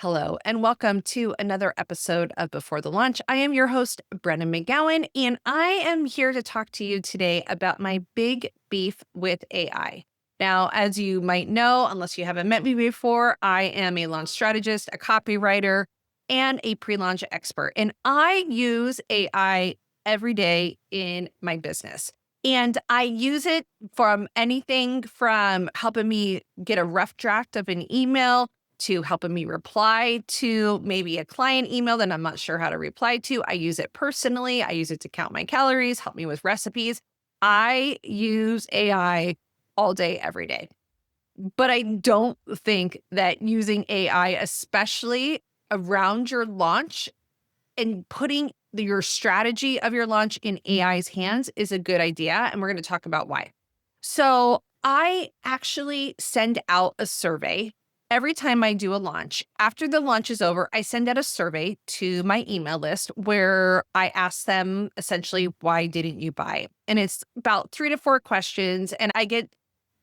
Hello, and welcome to another episode of Before the Launch. I am your host, Brennan McGowan, and I am here to talk to you today about my big beef with AI. Now, as you might know, unless you haven't met me before, I am a launch strategist, a copywriter, and a pre launch expert. And I use AI every day in my business. And I use it from anything from helping me get a rough draft of an email to helping me reply to maybe a client email that I'm not sure how to reply to. I use it personally. I use it to count my calories, help me with recipes. I use AI all day, every day. But I don't think that using AI, especially around your launch and putting your strategy of your launch in AI's hands is a good idea. And we're going to talk about why. So I actually send out a survey every time I do a launch. After the launch is over, I send out a survey to my email list where I ask them essentially, why didn't you buy? And it's about 3 to 4 questions. And I get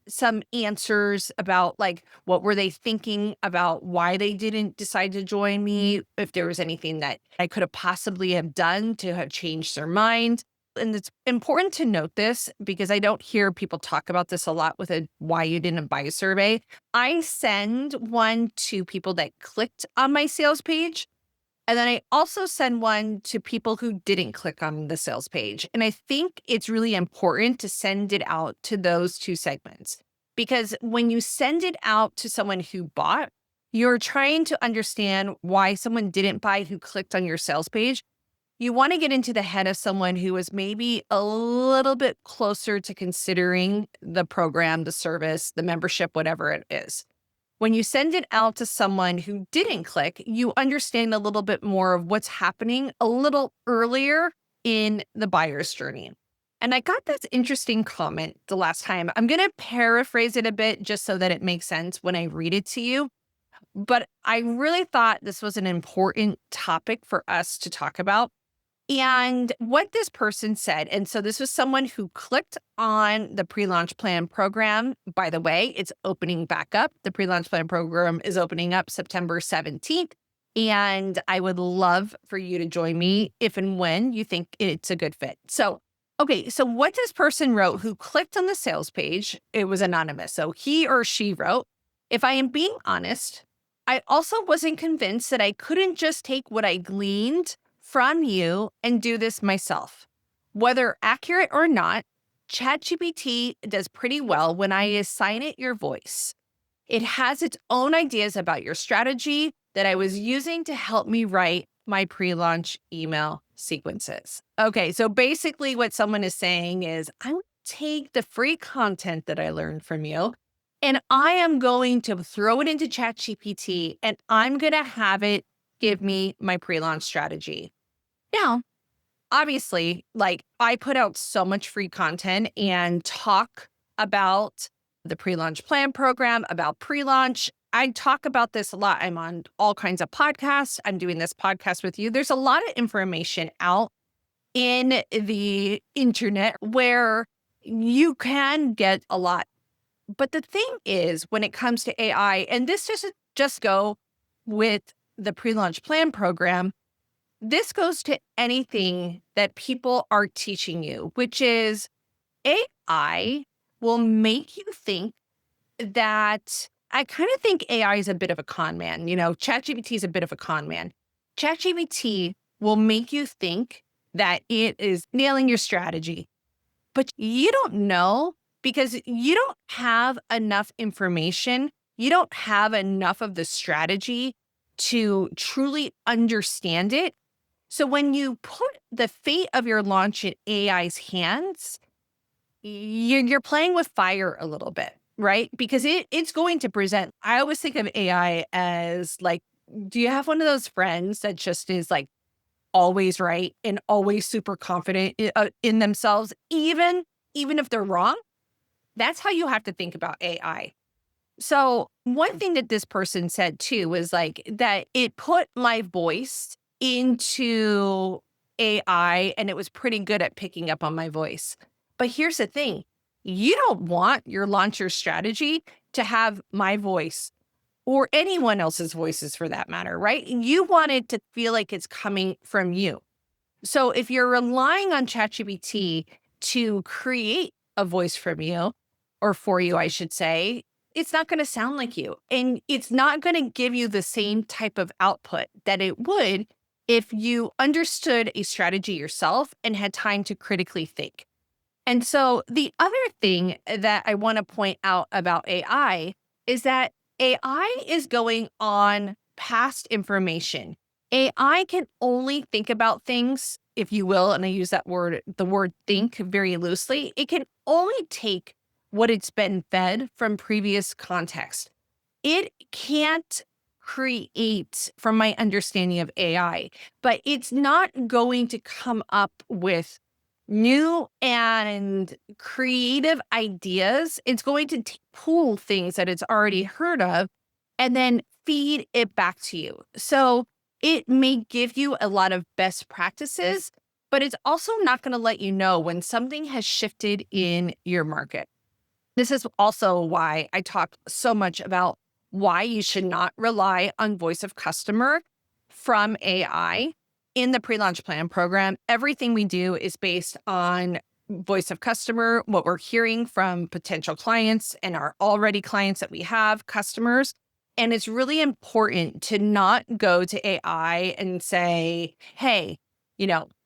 some answers about like what were they thinking about why they didn't decide to join me, if there was anything that I could have possibly have done to have changed their mind. And it's important to note this because I don't hear people talk about this a lot with a why you didn't buy survey. I send one to people that clicked on my sales page. And then I also send one to people who didn't click on the sales page. And I think it's really important to send it out to those two segments because when you send it out to someone who bought, you're trying to understand why someone didn't buy who clicked on your sales page. You want to get into the head of someone who is maybe a little bit closer to considering the program, the service, the membership, whatever it is. When you send it out to someone who didn't click, you understand a little bit more of what's happening a little earlier in the buyer's journey. And I got this interesting comment the last time. I'm going to paraphrase it a bit just so that it makes sense when I read it to you. But I really thought this was an important topic for us to talk about. And what this person said, and so this was someone who clicked on the pre-launch plan program. By the way, it's opening back up. The pre-launch plan program is opening up September 17th. And I would love for you to join me if and when you think it's a good fit. So, okay, so what this person wrote who clicked on the sales page, it was anonymous. So he or she wrote, if I am being honest, I also wasn't convinced that I couldn't just take what I gleaned from you and do this myself. Whether accurate or not, ChatGPT does pretty well when I assign it your voice. It has its own ideas about your strategy that I was using to help me write my pre-launch email sequences. Okay, so basically what someone is saying is, I would take the free content that I learned from you and I am going to throw it into ChatGPT and I'm going to have it give me my pre-launch strategy. Now, obviously, like I put out so much free content and talk about the pre-launch plan program, about pre-launch. I talk about this a lot. I'm on all kinds of podcasts. I'm doing this podcast with you. There's a lot of information out in the internet where you can get a lot. But the thing is, when it comes to AI, and this doesn't just go with the pre-launch plan program, this goes to anything that people are teaching you, which is AI will make you think that I kind of think AI is a bit of a con man. You know, ChatGPT is a bit of a con man. ChatGPT will make you think that it is nailing your strategy, but you don't know because you don't have enough information. You don't have enough of the strategy to truly understand it. So when you put the fate of your launch in AI's hands, you're playing with fire a little bit, right? Because it's going to present. I always think of AI as like, do you have one of those friends that just is like always right and always super confident in themselves, even if they're wrong? That's how you have to think about AI. So one thing that this person said too was like that it put my voice into AI and it was pretty good at picking up on my voice. But here's the thing. You don't want your launcher strategy to have my voice or anyone else's voices for that matter, right? You want it to feel like it's coming from you. So if you're relying on ChatGPT to create a voice from you, or for you, I should say, it's not going to sound like you. And it's not going to give you the same type of output that it would if you understood a strategy yourself and had time to critically think. And so the other thing that I want to point out about AI is that AI is going on past information. AI can only think about things, if you will, and I use that word, the word think very loosely. It can only take what it's been fed from previous context. It can't create, from my understanding of AI, but it's not going to come up with new and creative ideas. It's going to pull things that it's already heard of and then feed it back to you. So it may give you a lot of best practices, but it's also not going to let you know when something has shifted in your market. This is also why I talk so much about why you should not rely on voice of customer from AI in the pre-launch plan program. Everything we do is based on voice of customer, what we're hearing from potential clients and our already clients that we have, customers. And it's really important to not go to AI and say, hey,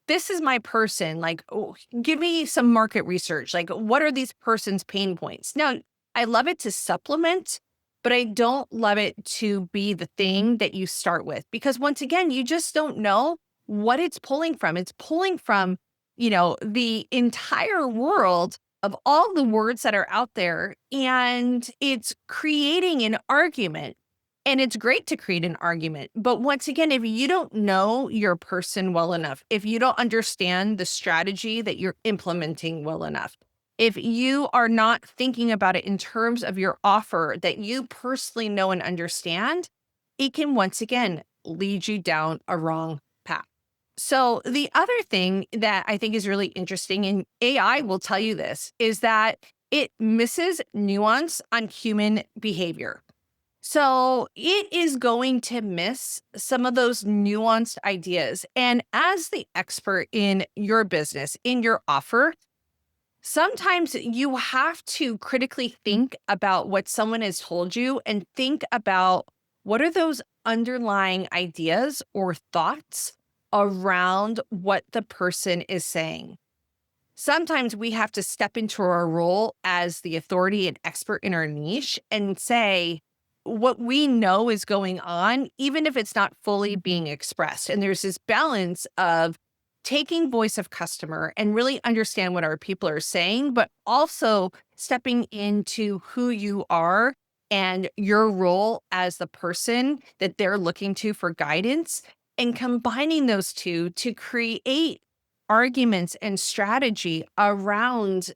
this is my person. Like, oh, give me some market research. Like, what are these person's pain points? Now, I love it to supplement, but I don't love it to be the thing that you start with because once again, you just don't know what it's pulling from. It's pulling from, the entire world of all the words that are out there, and it's creating an argument. And it's great to create an argument. But once again, if you don't know your person well enough, if you don't understand the strategy that you're implementing well enough, if you are not thinking about it in terms of your offer that you personally know and understand, it can once again lead you down a wrong path. So, the other thing that I think is really interesting, and AI will tell you this, is that it misses nuance on human behavior. So it is going to miss some of those nuanced ideas. And as the expert in your business, in your offer, sometimes you have to critically think about what someone has told you and think about what are those underlying ideas or thoughts around what the person is saying. Sometimes we have to step into our role as the authority and expert in our niche and say what we know is going on, even if it's not fully being expressed. And there's this balance of taking voice of customer and really understand what our people are saying, but also stepping into who you are and your role as the person that they're looking to for guidance and combining those two to create arguments and strategy around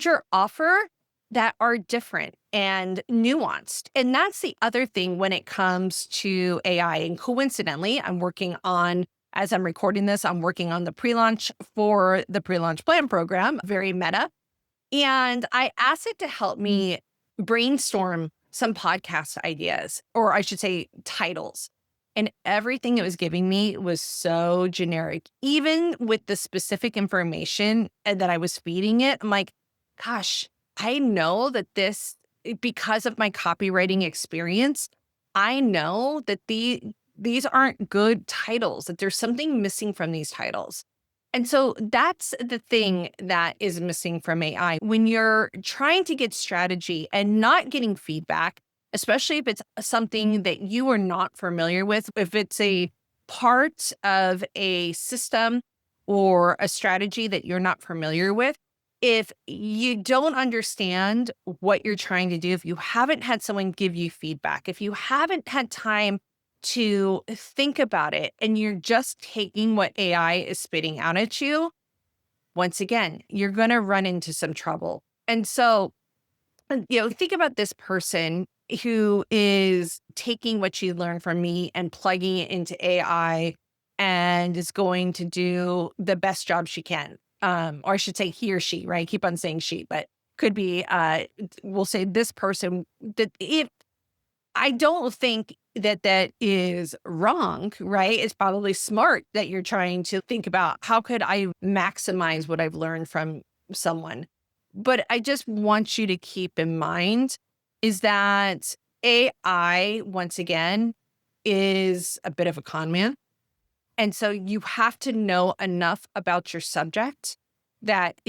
your offer that are different and nuanced. And that's the other thing when it comes to AI. And coincidentally, as I'm recording this, I'm working on the pre-launch for the pre-launch plan program, very meta. And I asked it to help me brainstorm some podcast ideas, or I should say titles. And everything it was giving me was so generic. Even with the specific information that I was feeding it, I'm like, gosh, I know that because of my copywriting experience, I know that these aren't good titles, that there's something missing from these titles. And so that's the thing that is missing from AI. When you're trying to get strategy and not getting feedback, especially if it's something that you are not familiar with, if it's a part of a system or a strategy that you're not familiar with, if you don't understand what you're trying to do, if you haven't had someone give you feedback, if you haven't had time to think about it and you're just taking what AI is spitting out at you, once again, you're going to run into some trouble. And so, think about this person who is taking what you learned from me and plugging it into AI and is going to do the best job she can. Or I should say he or she, right? I keep on saying she, but could be, we'll say this person that I don't think that that is wrong, right? It's probably smart that you're trying to think about how could I maximize what I've learned from someone. But I just want you to keep in mind is that AI, once again, is a bit of a con man. And so you have to know enough about your subject that,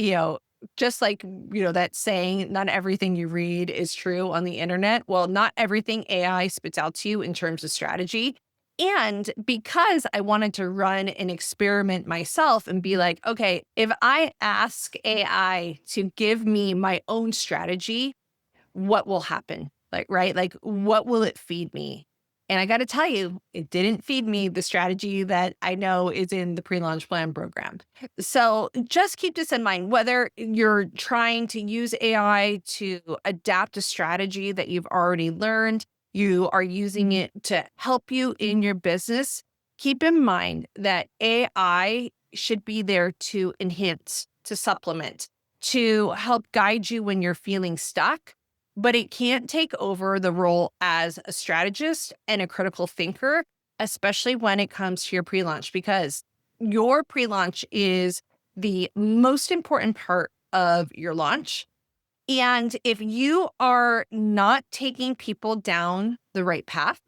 just like, that saying, not everything you read is true on the internet. Well, not everything AI spits out to you in terms of strategy. And because I wanted to run an experiment myself and be like, okay, if I ask AI to give me my own strategy, what will happen? Like, right? Like, what will it feed me? And I got to tell you, it didn't feed me the strategy that I know is in the pre launch plan program. So just keep this in mind, whether you're trying to use AI to adapt a strategy that you've already learned, you are using it to help you in your business. Keep in mind that AI should be there to enhance, to supplement, to help guide you when you're feeling stuck, but it can't take over the role as a strategist and a critical thinker, especially when it comes to your pre launch, because your pre launch is the most important part of your launch. And if you are not taking people down the right path,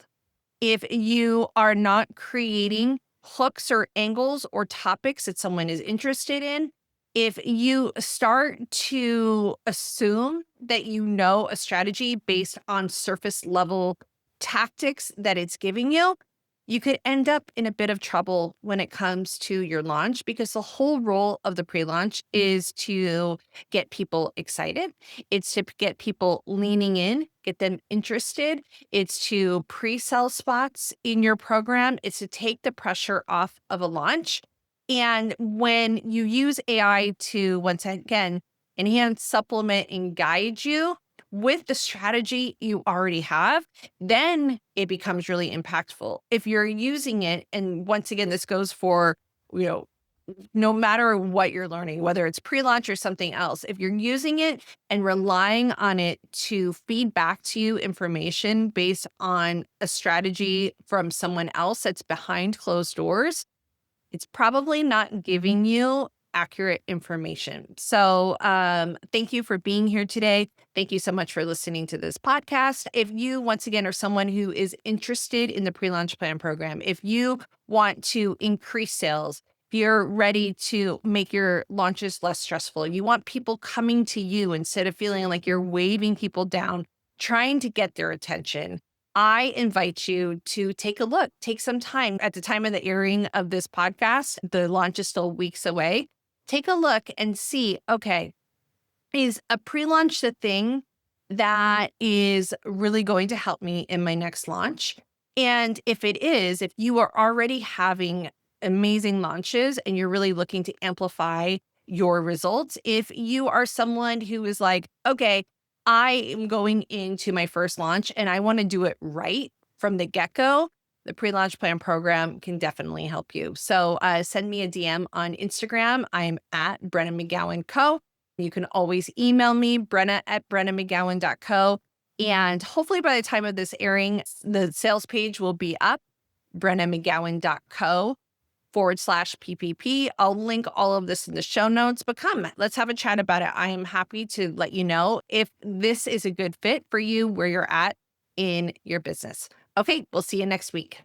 if you are not creating hooks or angles or topics that someone is interested in, if you start to assume that you know a strategy based on surface level tactics that it's giving you could end up in a bit of trouble when it comes to your launch because the whole role of the pre launch is to get people excited. It's to get people leaning in, get them interested. It's to pre-sell spots in your program. It's to take the pressure off of a launch. And when you use AI to, once again, enhance, supplement, and guide you with the strategy you already have, then it becomes really impactful. If you're using it, and once again, this goes for, you know, no matter what you're learning, whether it's pre-launch or something else, if you're using it and relying on it to feed back to you information based on a strategy from someone else that's behind closed doors, it's probably not giving you accurate information. So, thank you for being here today. Thank you so much for listening to this podcast. If you, once again, are someone who is interested in the pre launch plan program, if you want to increase sales, if you're ready to make your launches less stressful, you want people coming to you instead of feeling like you're waving people down, trying to get their attention, I invite you to take a look, take some time. At the time of the airing of this podcast, the launch is still weeks away. Take a look and see, okay, is a pre-launch the thing that is really going to help me in my next launch? And if it is, if you are already having amazing launches and you're really looking to amplify your results, if you are someone who is like, okay, I am going into my first launch and I want to do it right from the get-go, the pre-launch plan program can definitely help you. So send me a DM on Instagram. I'm at Brenna McGowan Co. You can always email me, brenna@brennamcgowan.co. And hopefully by the time of this airing, the sales page will be up, brennamcgowan.co/PPP. I'll link all of this in the show notes, but come, let's have a chat about it. I am happy to let you know if this is a good fit for you where you're at in your business. Okay, we'll see you next week.